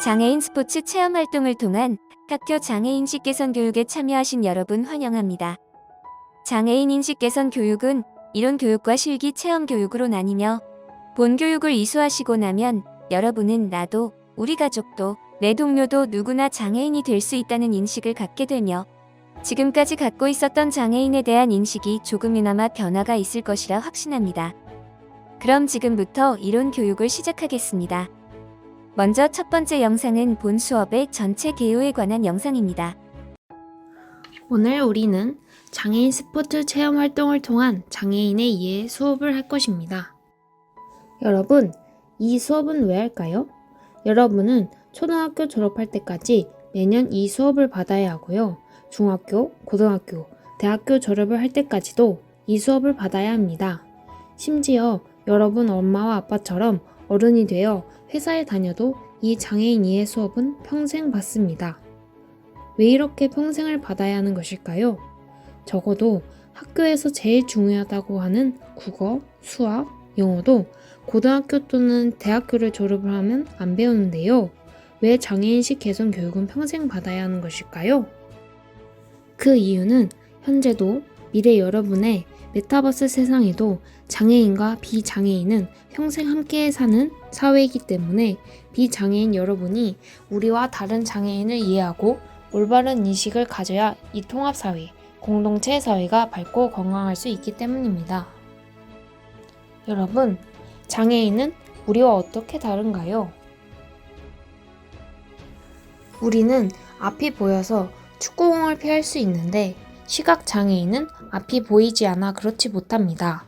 장애인 스포츠 체험 활동을 통한 학교 장애인식 개선 교육에 참여하신 여러분 환영합니다. 장애인 인식 개선 교육은 이론 교육과 실기 체험 교육으로 나뉘며 본 교육을 이수하시고 나면 여러분은 나도, 우리 가족도, 내 동료도 누구나 장애인이 될 수 있다는 인식을 갖게 되며 지금까지 갖고 있었던 장애인에 대한 인식이 조금이나마 변화가 있을 것이라 확신합니다. 그럼 지금부터 이론 교육을 시작하겠습니다. 먼저 첫 번째 영상은 본 수업의 전체 개요에 관한 영상입니다. 오늘 우리는 장애인 스포츠 체험 활동을 통한 장애인의 이해 수업을 할 것입니다. 여러분, 이 수업은 왜 할까요? 여러분은 초등학교 졸업할 때까지 매년 이 수업을 받아야 하고요. 중학교, 고등학교, 대학교 졸업을 할 때까지도 이 수업을 받아야 합니다. 심지어 여러분 엄마와 아빠처럼 어른이 되어 회사에 다녀도 이 장애인 이해 수업은 평생 받습니다. 왜 이렇게 평생을 받아야 하는 것일까요? 적어도 학교에서 제일 중요하다고 하는 국어, 수학, 영어도 고등학교 또는 대학교를 졸업을 하면 안 배우는데요. 왜 장애인식 개선 교육은 평생 받아야 하는 것일까요? 그 이유는 현재도 미래 여러분의 메타버스 세상에도 장애인과 비장애인은 평생 함께 사는 사회이기 때문에 비장애인 여러분이 우리와 다른 장애인을 이해하고 올바른 인식을 가져야 이 통합사회, 공동체 사회가 밝고 건강할 수 있기 때문입니다. 여러분, 장애인은 우리와 어떻게 다른가요? 우리는 앞이 보여서 축구공을 피할 수 있는데 시각장애인은 앞이 보이지 않아 그렇지 못합니다.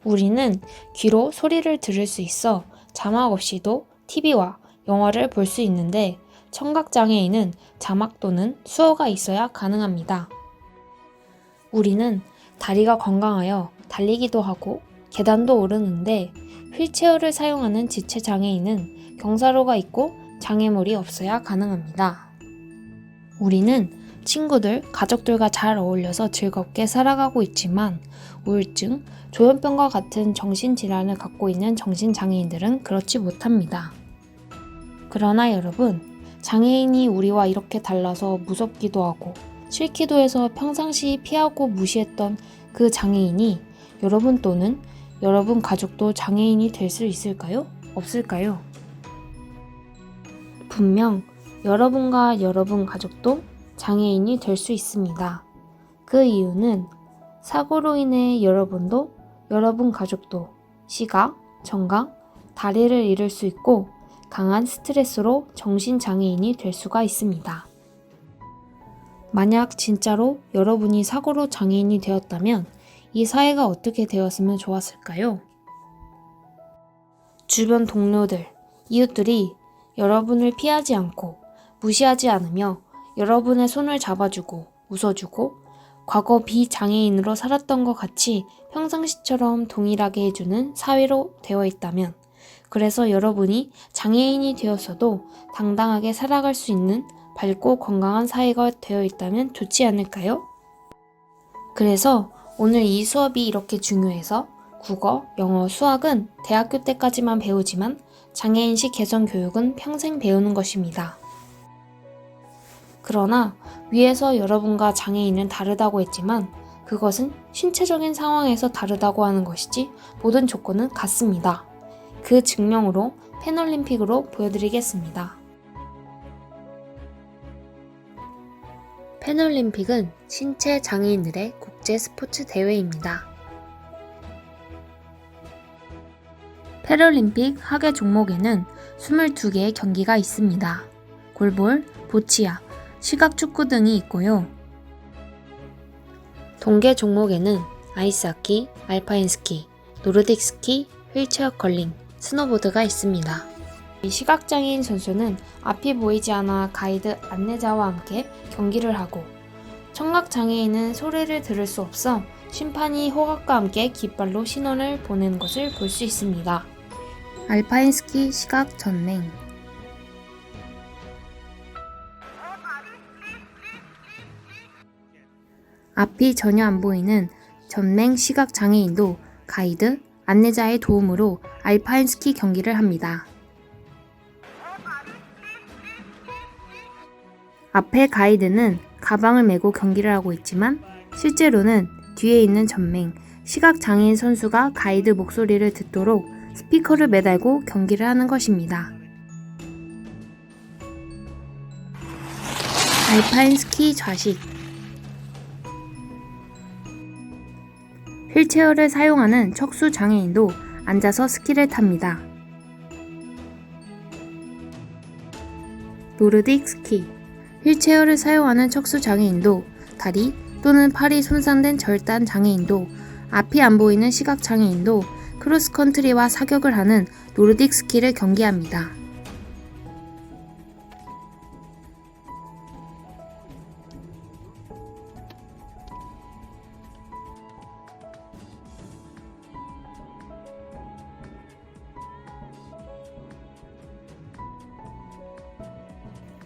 우리는 귀로 소리를 들을 수 있어 자막 없이도 TV와 영화를 볼 수 있는데 청각장애인은 자막 또는 수어가 있어야 가능합니다. 우리는 다리가 건강하여 달리기도 하고 계단도 오르는데 휠체어를 사용하는 지체장애인은 경사로가 있고 장애물이 없어야 가능합니다. 우리는 친구들, 가족들과 잘 어울려서 즐겁게 살아가고 있지만 우울증, 조현병과 같은 정신질환을 갖고 있는 정신장애인들은 그렇지 못합니다. 그러나 여러분, 장애인이 우리와 이렇게 달라서 무섭기도 하고 싫기도 해서 평상시 피하고 무시했던 그 장애인이 여러분 또는 여러분 가족도 장애인이 될 수 있을까요? 없을까요? 분명 여러분과 여러분 가족도 장애인이 될 수 있습니다. 그 이유는 사고로 인해 여러분도 여러분 가족도 시각, 청각, 다리를 잃을 수 있고 강한 스트레스로 정신장애인이 될 수가 있습니다. 만약 진짜로 여러분이 사고로 장애인이 되었다면 이 사회가 어떻게 되었으면 좋았을까요? 주변 동료들, 이웃들이 여러분을 피하지 않고 무시하지 않으며 여러분의 손을 잡아주고 웃어주고 과거 비장애인으로 살았던 것 같이 평상시처럼 동일하게 해주는 사회로 되어 있다면 그래서 여러분이 장애인이 되었어도 당당하게 살아갈 수 있는 밝고 건강한 사회가 되어 있다면 좋지 않을까요? 그래서 오늘 이 수업이 이렇게 중요해서 국어, 영어, 수학은 대학교 때까지만 배우지만 장애인식 개선 교육은 평생 배우는 것입니다. 그러나 위에서 여러분과 장애인은 다르다고 했지만 그것은 신체적인 상황에서 다르다고 하는 것이지 모든 조건은 같습니다. 그 증명으로 패널림픽으로 보여드리겠습니다. 패널림픽은 신체 장애인들의 국제 스포츠 대회입니다. 패럴림픽 하계 종목에는 22개의 경기가 있습니다. 골볼, 보치아, 시각축구 등이 있고요. 동계 종목에는 아이스하키, 알파인스키, 노르딕스키, 휠체어 컬링, 스노보드가 있습니다. 시각장애인 선수는 앞이 보이지 않아 가이드 안내자와 함께 경기를 하고 청각장애인은 소리를 들을 수 없어 심판이 호각과 함께 깃발로 신호를 보내는 것을 볼 수 있습니다. 알파인스키 시각 전맹 앞이 전혀 안 보이는 전맹 시각 장애인도 가이드, 안내자의 도움으로 알파인스키 경기를 합니다. 앞에 가이드는 가방을 메고 경기를 하고 있지만 실제로는 뒤에 있는 전맹, 시각장애인 선수가 가이드 목소리를 듣도록 스피커를 매달고 경기를 하는 것입니다. 알파인 스키 좌식. 휠체어를 사용하는 척수 장애인도 앉아서 스키를 탑니다. 노르딕 스키. 휠체어를 사용하는 척수 장애인도 다리 또는 팔이 손상된 절단 장애인도 앞이 안 보이는 시각 장애인도 크로스컨트리와 사격을 하는 노르딕 스키를 경기합니다.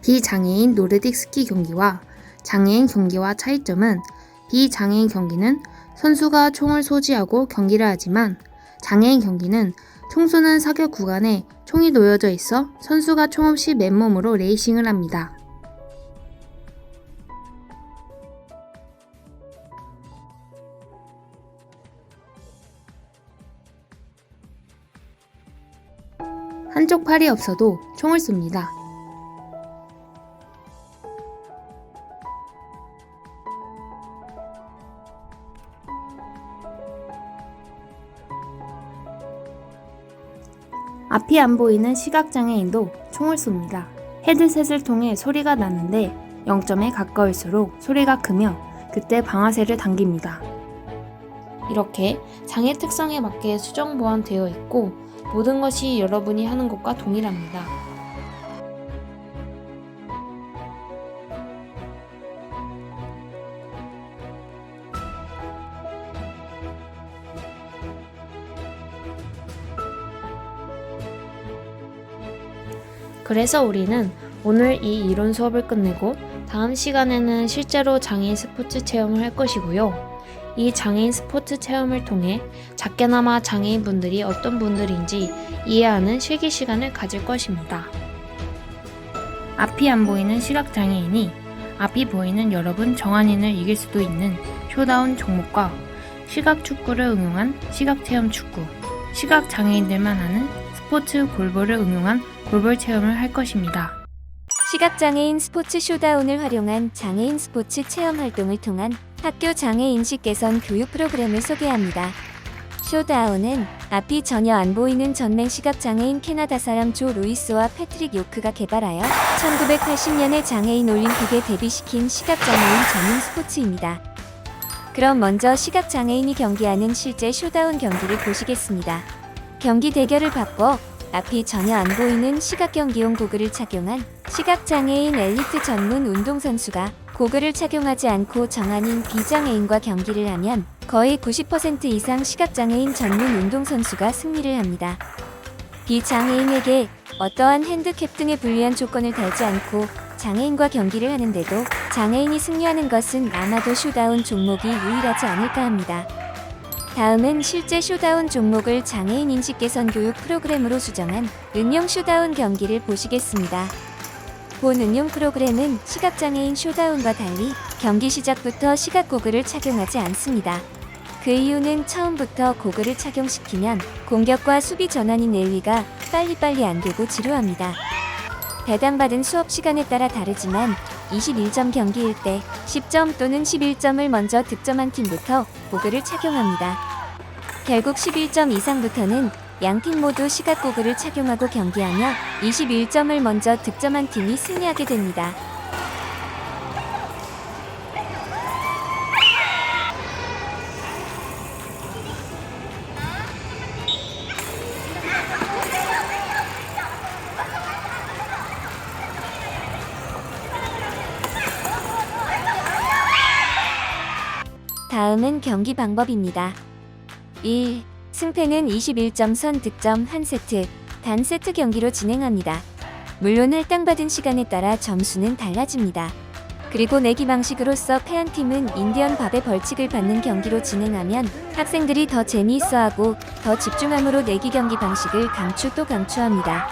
비장애인 노르딕 스키 경기와 장애인 경기와 차이점은 비장애인 경기는 선수가 총을 소지하고 경기를 하지만 장애인 경기는 총 쏘는 사격 구간에 총이 놓여져 있어 선수가 총 없이 맨몸으로 레이싱을 합니다. 한쪽 팔이 없어도 총을 쏩니다. 앞이 안 보이는 시각장애인도 총을 쏩니다. 헤드셋을 통해 소리가 나는데 0점에 가까울수록 소리가 크며 그때 방아쇠를 당깁니다. 이렇게 장애 특성에 맞게 수정 보완되어 있고 모든 것이 여러분이 하는 것과 동일합니다. 그래서 우리는 오늘 이 이론 수업을 끝내고 다음 시간에는 실제로 장애인 스포츠 체험을 할 것이고요. 이 장애인 스포츠 체험을 통해 작게나마 장애인분들이 어떤 분들인지 이해하는 실기 시간을 가질 것입니다. 앞이 안 보이는 시각장애인이 앞이 보이는 여러분 정한인을 이길 수도 있는 쇼다운 종목과 시각축구를 응용한 시각체험 축구, 시각장애인들만 하는 스포츠 골볼을 응용한 골볼 체험을 할 것입니다. 시각장애인 스포츠 쇼다운을 활용한 장애인 스포츠 체험 활동을 통한 학교 장애인식 개선 교육 프로그램을 소개합니다. 쇼다운은 앞이 전혀 안 보이는 전맹 시각장애인 캐나다 사람 조 루이스와 패트릭 요크가 개발하여 1980년에 장애인 올림픽에 데뷔시킨 시각장애인 전용 스포츠입니다. 그럼 먼저 시각장애인이 경기하는 실제 쇼다운 경기를 보시겠습니다. 경기 대결을 바꿔 앞이 전혀 안 보이는 시각경기용 고글을 착용한 시각장애인 엘리트 전문 운동선수가 고글을 착용하지 않고 정한인 비장애인과 경기를 하면 거의 90% 이상 시각장애인 전문 운동선수가 승리를 합니다. 비장애인에게 어떠한 핸드캡 등의 불리한 조건을 달지 않고 장애인과 경기를 하는데도 장애인이 승리하는 것은 아마도 쇼다운 종목이 유일하지 않을까 합니다. 다음은 실제 쇼다운 종목을 장애인 인식 개선 교육 프로그램으로 수정한 응용 쇼다운 경기를 보시겠습니다. 본 응용 프로그램은 시각장애인 쇼다운과 달리 경기 시작부터 시각 고글을 착용하지 않습니다. 그 이유는 처음부터 고글을 착용시키면 공격과 수비 전환인 랠리가 빨리빨리 안 되고 지루합니다. 배당받은 수업 시간에 따라 다르지만 21점 경기일 때 10점 또는 11점을 먼저 득점한 팀부터 고글을 착용합니다. 결국 11점 이상부터는 양팀 모두 시각 고글을 착용하고 경기하며 21점을 먼저 득점한 팀이 승리하게 됩니다. 다음은 경기 방법입니다. 1. 승패는 21점 선 득점 1세트, 단 세트 경기로 진행합니다. 물론 할당받은 시간에 따라 점수는 달라집니다. 그리고 내기 방식으로서 패한 팀은 인디언 밥의 벌칙을 받는 경기로 진행하면 학생들이 더 재미있어하고 더 집중함으로 내기 경기 방식을 강추 또 강추합니다.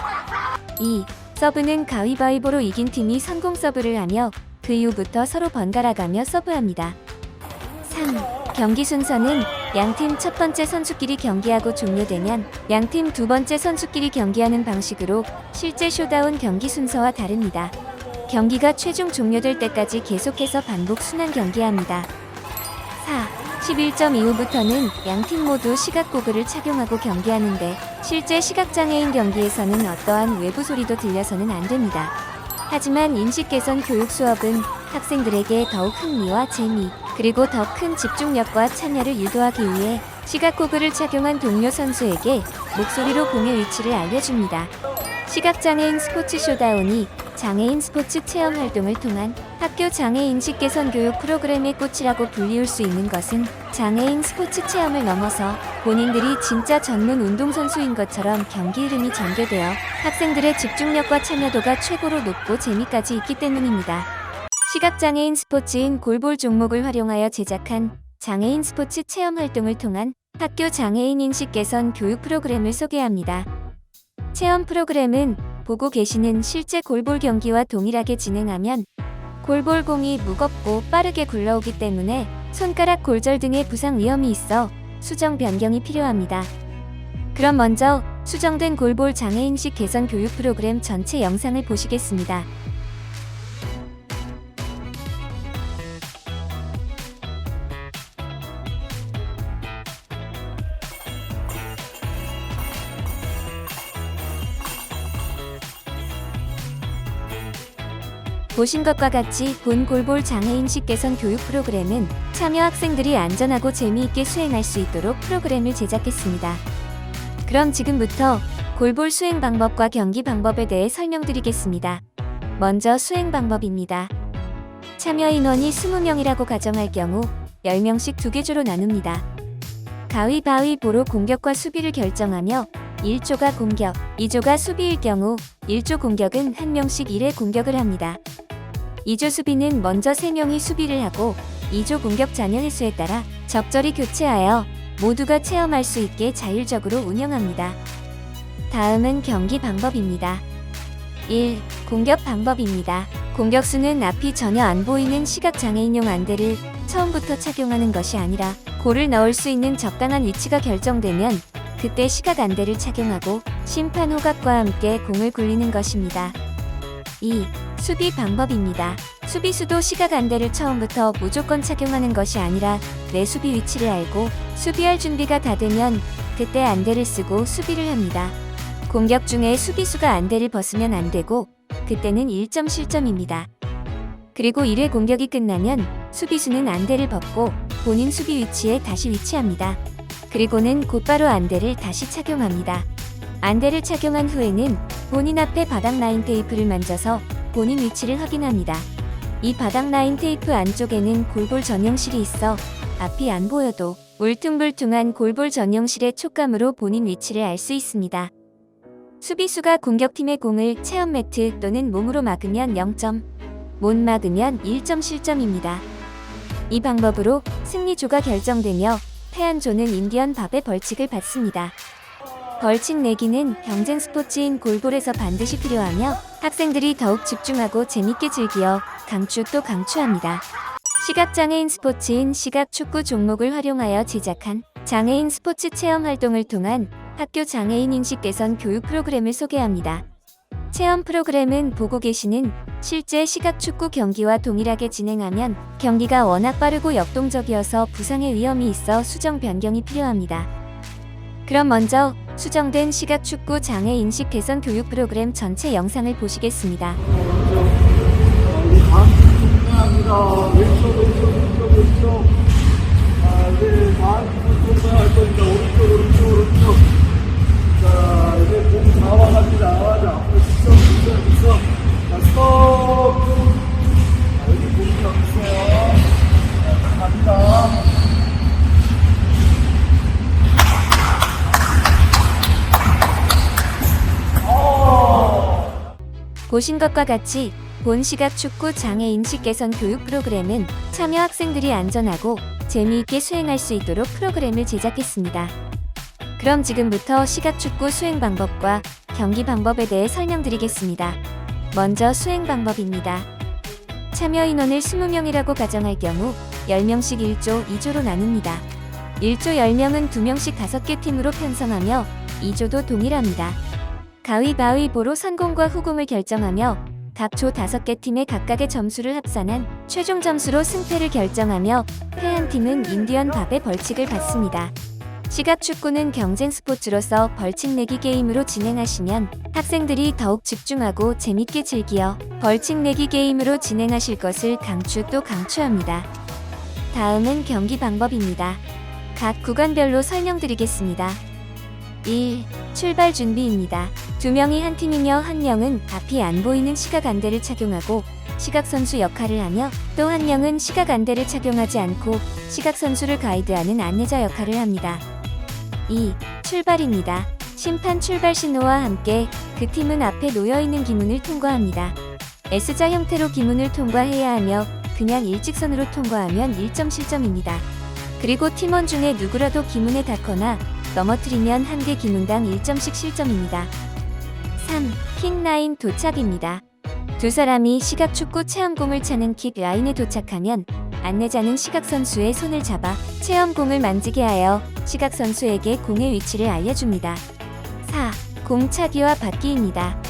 2. 서브는 가위바위보로 이긴 팀이 성공 서브를 하며 그 이후부터 서로 번갈아가며 서브합니다. 3. 경기 순서는 양팀 첫 번째 선수끼리 경기하고 종료되면 양팀 두 번째 선수끼리 경기하는 방식으로 실제 쇼다운 경기 순서와 다릅니다. 경기가 최종 종료될 때까지 계속해서 반복 순환 경기합니다. 4. 11점 이후부터는 양팀 모두 시각고글을 착용하고 경기하는데 실제 시각장애인 경기에서는 어떠한 외부 소리도 들려서는 안 됩니다. 하지만 인식 개선 교육 수업은 학생들에게 더욱 흥미와 재미, 그리고 더 큰 집중력과 참여를 유도하기 위해 시각고글을 착용한 동료 선수에게 목소리로 공의 위치를 알려줍니다. 시각장애인 스포츠 쇼다운이 장애인 스포츠 체험 활동을 통한 학교 장애인 인식 개선 교육 프로그램의 꽃이라고 불리울 수 있는 것은 장애인 스포츠 체험을 넘어서 본인들이 진짜 전문 운동선수인 것처럼 경기 흐름이 전개되어 학생들의 집중력과 참여도가 최고로 높고 재미까지 있기 때문입니다. 시각장애인 스포츠인 골볼 종목을 활용하여 제작한 장애인 스포츠 체험 활동을 통한 학교 장애인 인식 개선 교육 프로그램을 소개합니다. 체험 프로그램은 보고 계시는 실제 골볼 경기와 동일하게 진행하면 골볼공이 무겁고 빠르게 굴러오기 때문에 손가락 골절 등의 부상 위험이 있어 수정 변경이 필요합니다. 그럼 먼저 수정된 골볼 장애인식 개선 교육 프로그램 전체 영상을 보시겠습니다. 보신 것과 같이 본 골볼 장애인식 개선 교육 프로그램은 참여 학생들이 안전하고 재미있게 수행할 수 있도록 프로그램을 제작했습니다. 그럼 지금부터 골볼 수행 방법과 경기 방법에 대해 설명드리겠습니다. 먼저 수행 방법입니다. 참여 인원이 20명이라고 가정할 경우 10명씩 2개조로 나눕니다. 가위바위보로 공격과 수비를 결정하며 1조가 공격, 2조가 수비일 경우 1조 공격은 1명씩 1회 공격을 합니다. 2조 수비는 먼저 3명이 수비를 하고 2조 공격 잔여 횟수에 따라 적절히 교체하여 모두가 체험할 수 있게 자율적으로 운영합니다. 다음은 경기 방법입니다. 1. 공격 방법입니다. 공격수는 앞이 전혀 안 보이는 시각장애인용 안대를 처음부터 착용하는 것이 아니라 골을 넣을 수 있는 적당한 위치가 결정되면 그때 시각 안대를 착용하고 심판 호각과 함께 공을 굴리는 것입니다. 2. 수비 방법입니다. 수비수도 시각 안대를 처음부터 무조건 착용하는 것이 아니라 내 수비 위치를 알고 수비할 준비가 다 되면 그때 안대를 쓰고 수비를 합니다. 공격 중에 수비수가 안대를 벗으면 안 되고 그때는 1점 실점입니다. 그리고 1회 공격이 끝나면 수비수는 안대를 벗고 본인 수비 위치에 다시 위치합니다. 그리고는 곧바로 안대를 다시 착용합니다. 안대를 착용한 후에는 본인 앞에 바닥 라인 테이프를 만져서 본인 위치를 확인합니다. 이 바닥 라인 테이프 안쪽에는 골볼 전용실이 있어 앞이 안 보여도 울퉁불퉁한 골볼 전용실의 촉감으로 본인 위치를 알 수 있습니다. 수비수가 공격팀의 공을 체험 매트 또는 몸으로 막으면 0점, 못 막으면 1점 실점입니다. 이 방법으로 승리조가 결정되며 패한 조는 인디언 밥의 벌칙을 받습니다. 벌칙 내기는 경쟁 스포츠인 골볼에서 반드시 필요하며 학생들이 더욱 집중하고 재밌게 즐기어 강추 또 강추합니다. 시각장애인 스포츠인 시각축구 종목을 활용하여 제작한 장애인 스포츠 체험 활동을 통한 학교 장애인 인식 개선 교육 프로그램을 소개합니다. 체험 프로그램은 보고 계시는 실제 시각축구 경기와 동일하게 진행하면 경기가 워낙 빠르고 역동적이어서 부상의 위험이 있어 수정 변경이 필요합니다. 그럼 먼저 수정된 시각축구 장애 인식 개선 교육 프로그램 전체 영상을 보시겠습니다. 자, 이제 공 잡아갑니다. 자, 앞으로 있어. 자, 스톱. 자, 여기 공이 없어요. 자, 갑니다. 보신 것과 같이 본 시각축구 장애 인식 개선 교육 프로그램은 참여 학생들이 안전하고 재미있게 수행할 수 있도록 프로그램을 제작했습니다. 그럼 지금부터 시각축구 수행 방법과 경기 방법에 대해 설명드리겠습니다. 먼저 수행 방법입니다. 참여 인원을 20명이라고 가정할 경우 10명씩 1조, 2조로 나눕니다. 1조 10명은 2명씩 5개 팀으로 편성하며 2조도 동일합니다. 가위바위보로 선공과 후공을 결정하며 각 조 5개 팀의 각각의 점수를 합산한 최종 점수로 승패를 결정하며 패한 팀은 인디언 밥의 벌칙을 받습니다. 시각축구는 경쟁 스포츠로서 벌칙 내기 게임으로 진행하시면 학생들이 더욱 집중하고 재밌게 즐겨 벌칙 내기 게임으로 진행하실 것을 강추 또 강추합니다. 다음은 경기 방법입니다. 각 구간별로 설명드리겠습니다. 1. 출발 준비입니다. 2명이 한 팀이며 1명은 앞이 안 보이는 시각 안대를 착용하고 시각 선수 역할을 하며 또 1명은 시각 안대를 착용하지 않고 시각 선수를 가이드하는 안내자 역할을 합니다. 2. 출발입니다. 심판 출발 신호와 함께 그 팀은 앞에 놓여있는 기문을 통과합니다. S자 형태로 기문을 통과해야 하며 그냥 일직선으로 통과하면 1점 실점입니다. 그리고 팀원 중에 누구라도 기문에 닿거나 넘어뜨리면 한 개 기문당 1점씩 실점입니다. 3. 킥라인 도착입니다. 두 사람이 시각축구 체험공을 차는 킥라인에 도착하면 안내자는 시각선수의 손을 잡아 체험공을 만지게 하여 시각선수에게 공의 위치를 알려줍니다. 4. 공 차기와 받기입니다.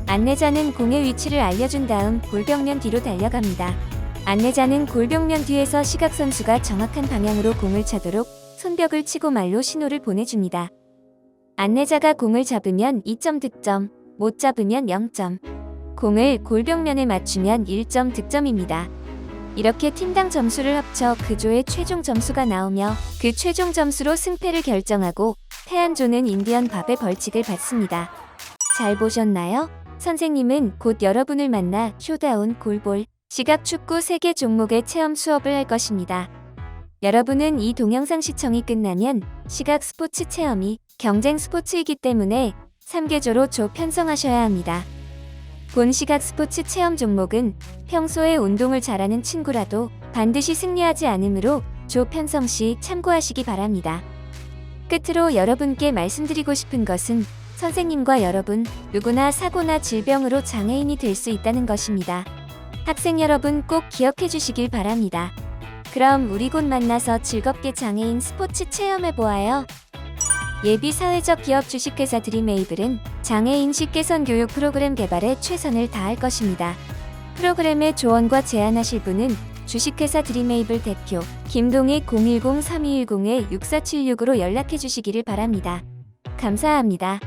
안내자는 공의 위치를 알려준 다음 골벽면 뒤로 달려갑니다. 안내자는 골벽면 뒤에서 시각선수가 정확한 방향으로 공을 차도록 손뼉을 치고 말로 신호를 보내줍니다. 안내자가 공을 잡으면 2점 득점, 못 잡으면 0점. 공을 골벽면에 맞추면 1점 득점입니다. 이렇게 팀당 점수를 합쳐 그 조의 최종 점수가 나오며 그 최종 점수로 승패를 결정하고 패한 조는 인디언 밥의 벌칙을 받습니다. 잘 보셨나요? 선생님은 곧 여러분을 만나 쇼다운 골볼 시각축구 3개 종목의 체험 수업을 할 것입니다. 여러분은 이 동영상 시청이 끝나면 시각 스포츠 체험이 경쟁 스포츠이기 때문에 3개조로 조 편성하셔야 합니다. 본 시각 스포츠 체험 종목은 평소에 운동을 잘하는 친구라도 반드시 승리하지 않으므로 조 편성 시 참고하시기 바랍니다. 끝으로 여러분께 말씀드리고 싶은 것은 선생님과 여러분 누구나 사고나 질병으로 장애인이 될 수 있다는 것입니다. 학생 여러분 꼭 기억해 주시길 바랍니다. 그럼 우리 곧 만나서 즐겁게 장애인 스포츠 체험해 보아요. 예비 사회적 기업 주식회사 드림에이블은 장애인식 개선 교육 프로그램 개발에 최선을 다할 것입니다. 프로그램의 조언과 제안하실 분은 주식회사 드림에이블 대표 김동익 010-3210-6476으로 연락해 주시기를 바랍니다. 감사합니다.